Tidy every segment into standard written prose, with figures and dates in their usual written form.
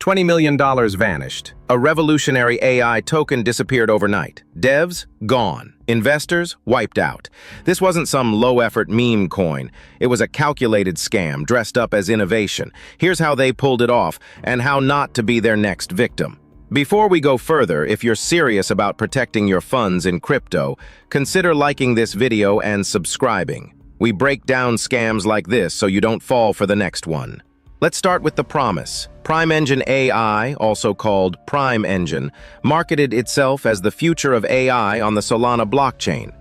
$20 million vanished. A revolutionary AI token disappeared overnight. Devs, gone. Investors, wiped out. This wasn't some low-effort meme coin. It was a calculated scam dressed up as innovation. Here's how they pulled it off, and how not to be their next victim. Before we go further, if you're serious about protecting your funds in crypto, consider liking this video and subscribing. We break down scams like this so you don't fall for the next one. Let's start with the promise. Primengine AI, also called Primengine, marketed itself as the future of AI on the Solana blockchain.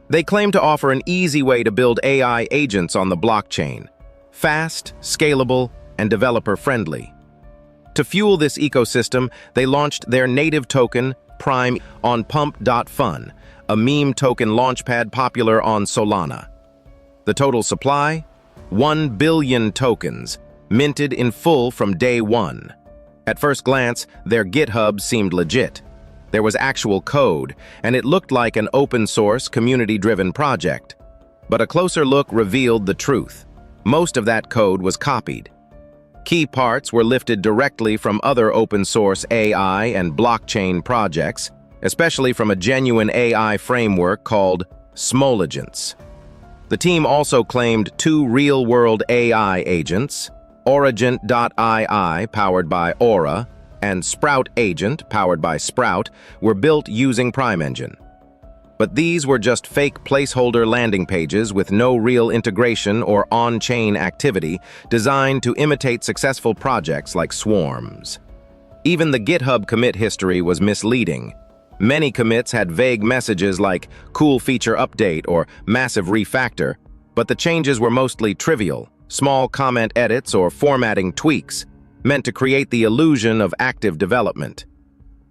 They claim to offer an easy way to build AI agents on the blockchain. Fast, scalable, and developer-friendly. To fuel this ecosystem, they launched their native token, Prime, on Pump.fun, a meme token launchpad popular on Solana. The total supply? 1 billion tokens, minted in full from day one. At first glance, their GitHub seemed legit. There was actual code, and it looked like an open-source, community-driven project. But a closer look revealed the truth. Most of that code was copied. Key parts were lifted directly from other open-source AI and blockchain projects, especially from a genuine AI framework called Smolagents. The team also claimed 2 real-world AI agents, Origent.ii, powered by Aura, and Sprout Agent, powered by Sprout, were built using Primengine. But these were just fake placeholder landing pages with no real integration or on-chain activity designed to imitate successful projects like swarms. Even the GitHub commit history was misleading. Many commits had vague messages like cool feature update or massive refactor, but the changes were mostly trivial, small comment edits or formatting tweaks, meant to create the illusion of active development.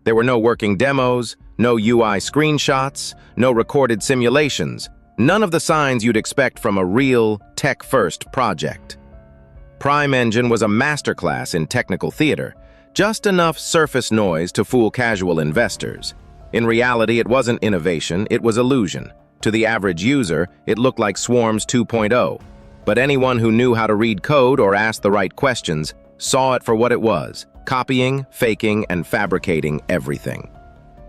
There were no working demos, no UI screenshots, no recorded simulations, none of the signs you'd expect from a real, tech-first project. Primengine was a masterclass in technical theater, just enough surface noise to fool casual investors. In reality, it wasn't innovation, it was illusion. To the average user, it looked like Swarms 2.0, but anyone who knew how to read code or ask the right questions saw it for what it was: copying, faking, and fabricating everything.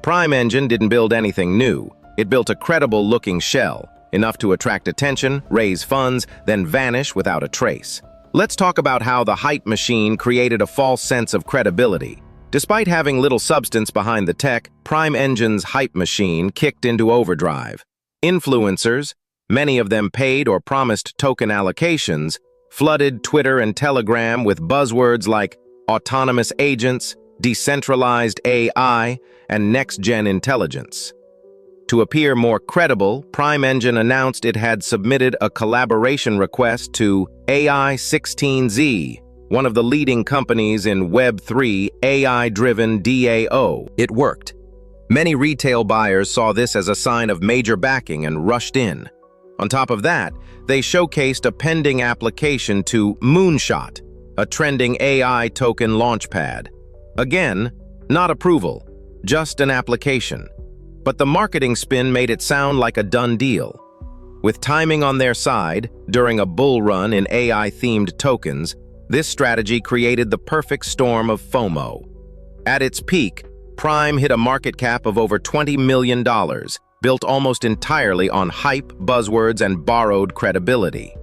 Primengine didn't build anything new. It built a credible-looking shell, enough to attract attention, raise funds, then vanish without a trace. Let's talk about how the hype machine created a false sense of credibility. Despite having little substance behind the tech, Primengine's hype machine kicked into overdrive. Influencers, many of them paid or promised token allocations, flooded Twitter and Telegram with buzzwords like autonomous agents, decentralized AI, and next-gen intelligence. To appear more credible, Primengine announced it had submitted a collaboration request to AI16Z, one of the leading companies in Web3 AI-driven DAO. It worked. Many retail buyers saw this as a sign of major backing and rushed in. On top of that, they showcased a pending application to Moonshot, a trending AI token launchpad. Again, not approval, just an application. But the marketing spin made it sound like a done deal. With timing on their side, during a bull run in AI-themed tokens, this strategy created the perfect storm of FOMO. At its peak, Prime hit a market cap of over $20 million, built almost entirely on hype, buzzwords, and borrowed credibility.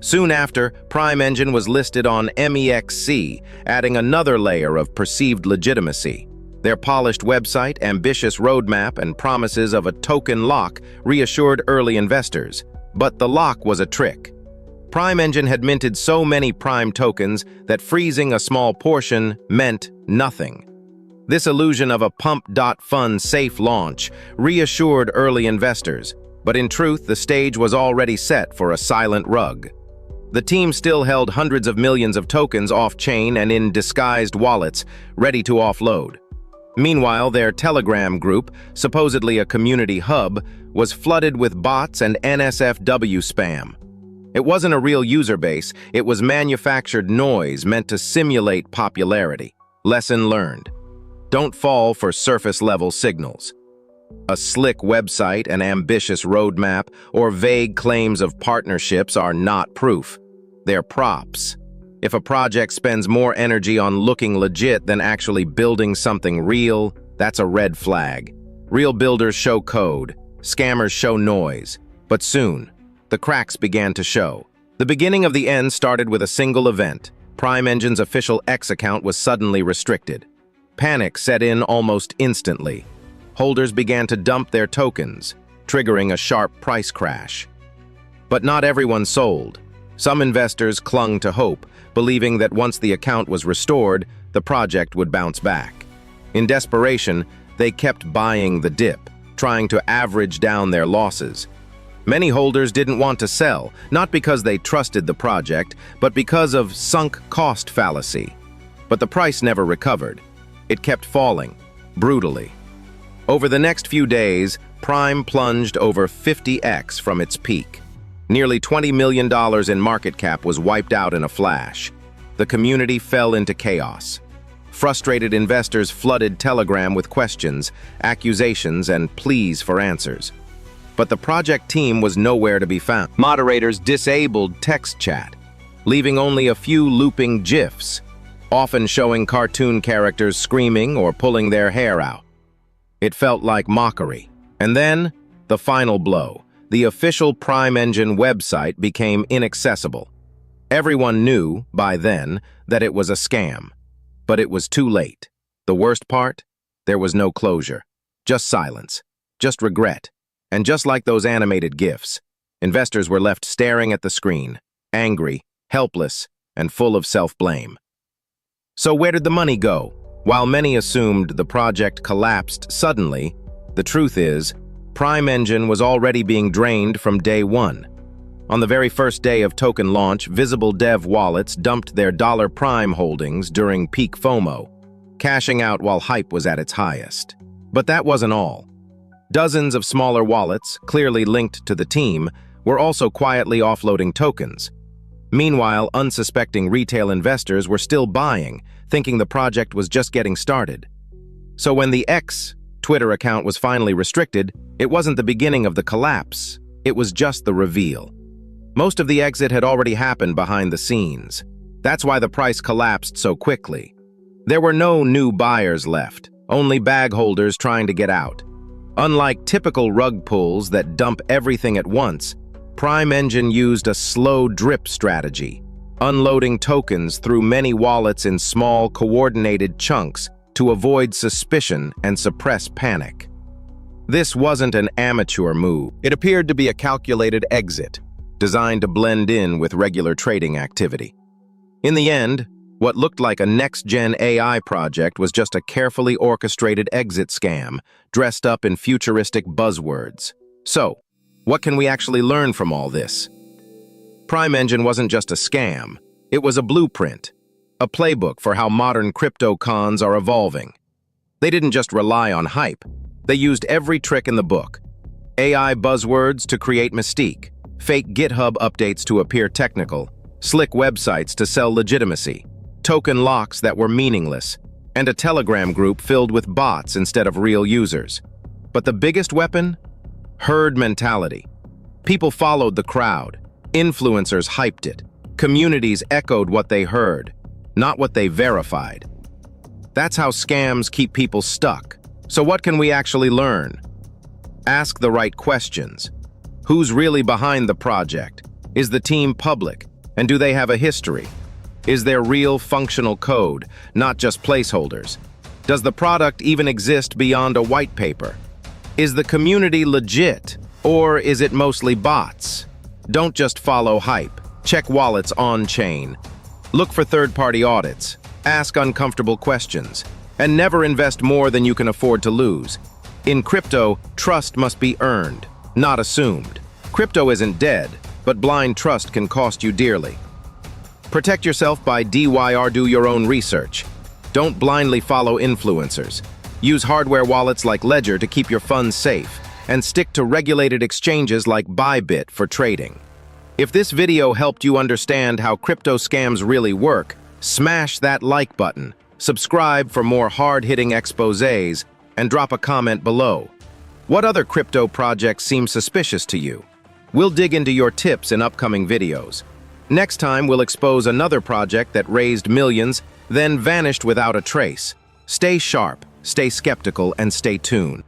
Soon after, Primengine was listed on MEXC, adding another layer of perceived legitimacy. Their polished website, ambitious roadmap, and promises of a token lock reassured early investors. But the lock was a trick. Primengine had minted so many Prime tokens that freezing a small portion meant nothing. This illusion of a Pump.fun safe launch reassured early investors, but in truth, the stage was already set for a silent rug. The team still held hundreds of millions of tokens off-chain and in disguised wallets, ready to offload. Meanwhile, their Telegram group, supposedly a community hub, was flooded with bots and NSFW spam. It wasn't a real user base, it was manufactured noise meant to simulate popularity. Lesson learned. Don't fall for surface-level signals. A slick website, an ambitious roadmap, or vague claims of partnerships are not proof. They're props. If a project spends more energy on looking legit than actually building something real, that's a red flag. Real builders show code, scammers show noise, but soon, the cracks began to show. The beginning of the end started with a single event. Primengine's official X account was suddenly restricted. Panic set in almost instantly. Holders began to dump their tokens, triggering a sharp price crash. But not everyone sold. Some investors clung to hope, believing that once the account was restored, the project would bounce back. In desperation, they kept buying the dip, trying to average down their losses. Many holders didn't want to sell, not because they trusted the project, but because of sunk cost fallacy. But the price never recovered. It kept falling, brutally. Over the next few days, Prime plunged over 50x from its peak. Nearly $20 million in market cap was wiped out in a flash. The community fell into chaos. Frustrated investors flooded Telegram with questions, accusations, and pleas for answers. But the project team was nowhere to be found. Moderators disabled text chat, leaving only a few looping GIFs, often showing cartoon characters screaming or pulling their hair out. It felt like mockery. And then, the final blow. The official Primengine website became inaccessible. Everyone knew, by then, that it was a scam. But it was too late. The worst part? There was no closure. Just silence. Just regret. And just like those animated GIFs, investors were left staring at the screen, angry, helpless, and full of self-blame. So where did the money go? While many assumed the project collapsed suddenly, the truth is, Primengine was already being drained from day one. On the very first day of token launch, visible dev wallets dumped their $Prime holdings during peak FOMO, cashing out while hype was at its highest. But that wasn't all. Dozens of smaller wallets, clearly linked to the team, were also quietly offloading tokens. Meanwhile, unsuspecting retail investors were still buying, thinking the project was just getting started. So when the X Twitter account was finally restricted, it wasn't the beginning of the collapse, it was just the reveal. Most of the exit had already happened behind the scenes. That's why the price collapsed so quickly. There were no new buyers left, only bag holders trying to get out. Unlike typical rug pulls that dump everything at once, Primengine used a slow drip strategy, unloading tokens through many wallets in small, coordinated chunks to avoid suspicion and suppress panic. This wasn't an amateur move. It appeared to be a calculated exit, designed to blend in with regular trading activity. In the end, what looked like a next-gen AI project was just a carefully orchestrated exit scam, dressed up in futuristic buzzwords. So, what can we actually learn from all this? Primengine wasn't just a scam, it was a blueprint, a playbook for how modern crypto cons are evolving. They didn't just rely on hype, they used every trick in the book. AI buzzwords to create mystique, fake GitHub updates to appear technical, slick websites to sell legitimacy, token locks that were meaningless, and a Telegram group filled with bots instead of real users. But the biggest weapon? Herd mentality. People followed the crowd. Influencers hyped it. Communities echoed what they heard, not what they verified. That's how scams keep people stuck. So what can we actually learn? Ask the right questions. Who's really behind the project? Is the team public? And do they have a history? Is there real functional code, not just placeholders? Does the product even exist beyond a white paper? Is the community legit, or is it mostly bots? Don't just follow hype. Check wallets on-chain. Look for third-party audits. Ask uncomfortable questions. And never invest more than you can afford to lose. In crypto, trust must be earned, not assumed. Crypto isn't dead, but blind trust can cost you dearly. Protect yourself by do your own research. Don't blindly follow influencers. Use hardware wallets like Ledger to keep your funds safe, and stick to regulated exchanges like Bybit for trading. If this video helped you understand how crypto scams really work, smash that like button, subscribe for more hard-hitting exposés, and drop a comment below. What other crypto projects seem suspicious to you? We'll dig into your tips in upcoming videos. Next time, we'll expose another project that raised millions, then vanished without a trace. Stay sharp, stay skeptical, and stay tuned.